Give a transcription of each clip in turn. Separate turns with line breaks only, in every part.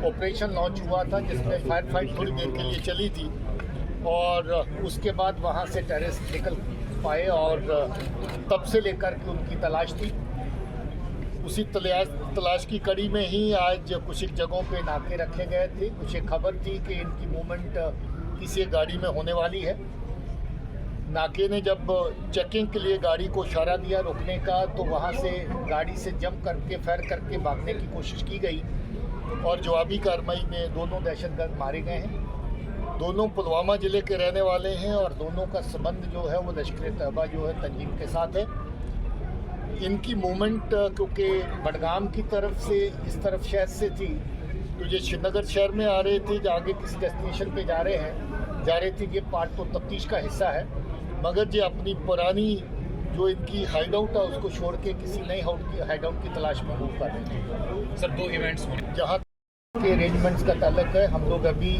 Operation launch हुआ था जिसमें फायर फाइट थोड़ी देर के लिए चली थी और उसके बाद वहाँ से टेररिस्ट निकल पाए और तब से लेकर के उनकी तलाश थी। उसी तलाश की कड़ी में ही आज कुछ एक जगहों पे नाके रखे गए थे। कुछ एक खबर थी कि इनकी मूवमेंट किसी एक गाड़ी में होने वाली है। नाके ने जब चेकिंग के लिए गाड़ी को इशारा दिया रोकने का, तो वहाँ से गाड़ी से जंप करके फायर करके भागने की कोशिश की गई और जवाबी कार्रवाई में दोनों दहशतगर्द मारे गए हैं। दोनों पुलवामा ज़िले के रहने वाले हैं और दोनों का संबंध जो है वो लश्कर-ए-तैयबा जो है तंजीम के साथ है। इनकी मूवमेंट क्योंकि बडगाम की तरफ से इस तरफ शहर से थी, तो ये श्रीनगर शहर में आ रहे थे, आगे किसी डेस्टिनेशन पे जा रहे थे। ये पार्ट तो तफ्तीश का हिस्सा है, मगर ये अपनी पुरानी जो इनकी हाइड आउट है उसको छोड़ के किसी नई हाइड आउट की तलाश में मूव कर रहे थे।
सर, 2 इवेंट्स
जहाँ के अरेंजमेंट्स का ताल्लुक है, हम लोग अभी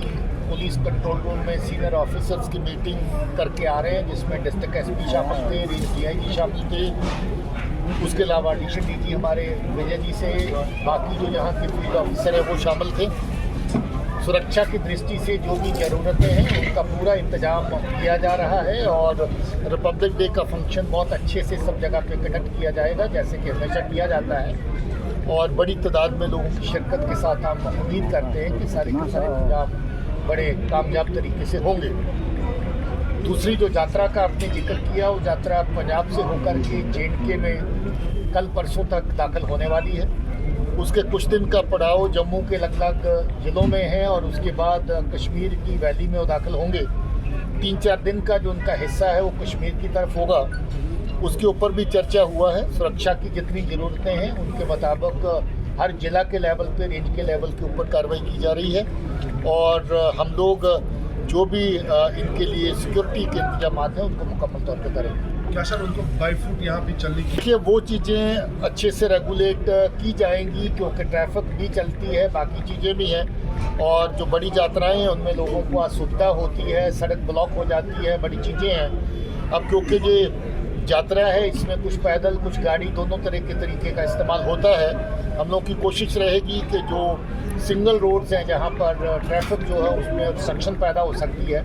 पुलिस कंट्रोल रूम में सीनियर ऑफिसर्स की मीटिंग करके आ रहे हैं, जिसमें डिस्ट्रिक्ट एसपी शामिल थे, रेंज डीआईजी शामिल थे, उसके अलावा एडिशनल डीजी हमारे विजय जी से बाकी जो यहाँ के फील्ड ऑफिसर है वो शामिल थे। सुरक्षा की दृष्टि से जो भी ज़रूरतें हैं उनका पूरा इंतजाम किया जा रहा है और रिपब्लिक डे का फंक्शन बहुत अच्छे से सब जगह पे कंडक्ट किया जाएगा, जैसे कि हमेशा किया जाता है। और बड़ी तादाद में लोगों की शिरकत के साथ हम उम्मीद करते हैं कि सारे के सारे इंतजाम बड़े कामयाब तरीके से होंगे। दूसरी जो यात्रा का आपने जिक्र किया, वो यात्रा पंजाब से होकर के जे.एंड.के में कल परसों तक दाखिल होने वाली है। उसके कुछ दिन का पड़ाव जम्मू के अलग-अलग ज़िलों में है और उसके बाद कश्मीर की वैली में वो दाखिल होंगे। 3-4 दिन का जो उनका हिस्सा है वो कश्मीर की तरफ होगा। उसके ऊपर भी चर्चा हुआ है। सुरक्षा की जितनी ज़रूरतें हैं उनके मुताबिक हर जिला के लेवल पे, रेंज के लेवल के ऊपर कार्रवाई की जा रही है और हम लोग जो भी इनके लिए सिक्योरिटी के इंतजाम हैं उनको मुकम्मल तौर पे करेंगे।
क्या सर उनको बाई फुट यहाँ पे चलने की
देखिए, वो चीज़ें अच्छे से रेगुलेट की जाएंगी क्योंकि ट्रैफिक भी चलती है, बाकी चीज़ें भी हैं और जो बड़ी यात्राएं हैं उनमें लोगों को असुविधा होती है, सड़क ब्लॉक हो जाती है, बड़ी चीज़ें हैं। अब क्योंकि ये यात्रा है, इसमें कुछ पैदल कुछ गाड़ी दोनों तरह के तरीके का इस्तेमाल होता है। हम लोग की कोशिश रहेगी कि जो सिंगल रोड्स हैं जहाँ पर ट्रैफिक जो है उसमें ऑब्स्ट्रक्शन पैदा हो सकती है,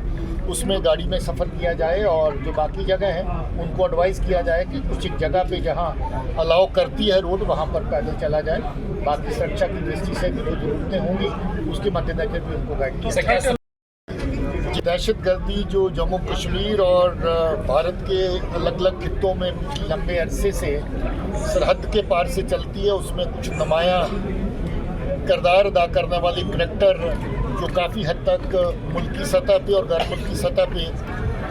उसमें गाड़ी में सफ़र किया जाए और जो बाकी जगह हैं उनको एडवाइस किया जाए कि कुछ एक जगह पे जहाँ अलाउ करती है रोड वहाँ पर पैदल चला जाए। बाकी सुरक्षा की दृष्टि से भी जो ज़रूरतें होंगी उसके मद्देनजर भी उनको गाइड किया जाए। दहशतगर्दी जो जम्मू कश्मीर और भारत के अलग अलग खित्तों में लंबे अरसे से सरहद के पार से चलती है, उसमें कुछ नुमायाँ किरदार अदा करने वाले करैक्टर जो काफ़ी हद तक मुल्की सतह पे और गैर मुल्की सतह पे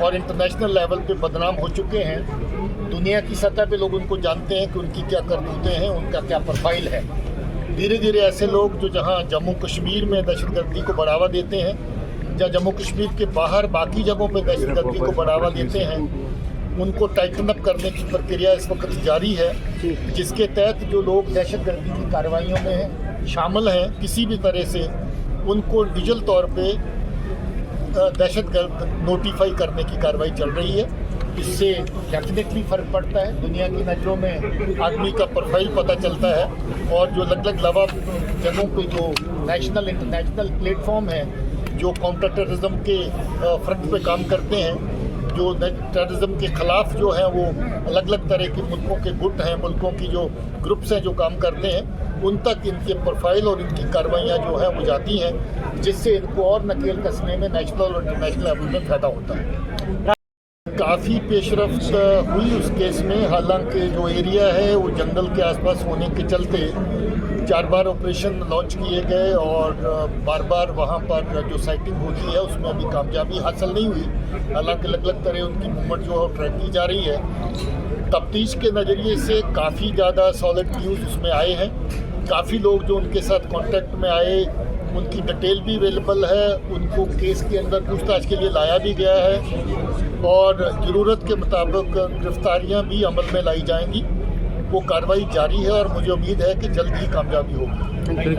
और इंटरनेशनल लेवल पे बदनाम हो चुके हैं। दुनिया की सतह पे लोग उनको जानते हैं कि उनकी क्या करतूतें हैं, उनका क्या प्रोफाइल है। धीरे धीरे ऐसे लोग जो जहाँ जम्मू कश्मीर में दहशतगर्दी को बढ़ावा देते हैं या जम्मू कश्मीर के बाहर बाकी जगहों पे दहशतगर्दी को बढ़ावा देते हैं, उनको टाइटन अप करने की प्रक्रिया इस वक्त जारी है, जिसके तहत जो लोग दहशतगर्दी की कार्रवाइयों में शामिल हैं किसी भी तरह से, उनको डिजिटल तौर पे दहशतगर्द नोटिफाई करने की कार्रवाई चल रही है। इससे डेफिनेटली फ़र्क पड़ता है, दुनिया की नज़रों में आदमी का प्रोफाइल पता चलता है और जो अलग अलग लवा जगहों पे जो नेशनल इंटरनेशनल प्लेटफॉर्म हैं जो काउंटर टेररिज्म के फ्रंट पे काम करते हैं, जो टेररिज्म के ख़िलाफ़ जो है वो अलग अलग तरह के मुल्कों के गुट हैं, मुल्कों की जो ग्रुप्स हैं जो काम करते हैं, उन तक इनके प्रोफाइल और इनकी कार्रवाइयाँ जो हैं वो जाती हैं, जिससे इनको और नकेल कसने में नेशनल और इंटरनेशनल लेवल में फ़ायदा होता है। काफ़ी पेशरफ्त हुई उस केस में, हालांकि जो एरिया है वो जंगल के आसपास होने के चलते 4 बार ऑपरेशन लॉन्च किए गए और बार बार वहाँ पर जो साइटिंग होती है उसमें अभी कामयाबी हासिल नहीं हुई। हालांकि अलग अलग तरह उनकी मूवमेंट जो है ट्रैक की जा रही है। तफ्तीश के नज़रिए से काफ़ी ज़्यादा सॉलिड न्यूज़ उसमें आए हैं। काफ़ी लोग जो उनके साथ कांटेक्ट में आए उनकी डिटेल भी अवेलेबल है, उनको केस के अंदर पूछताछ के लिए लाया भी गया है और ज़रूरत के मुताबिक गिरफ्तारियां भी अमल में लाई जाएंगी। वो कार्रवाई जारी है और मुझे उम्मीद है कि जल्द ही कामयाबी होगी।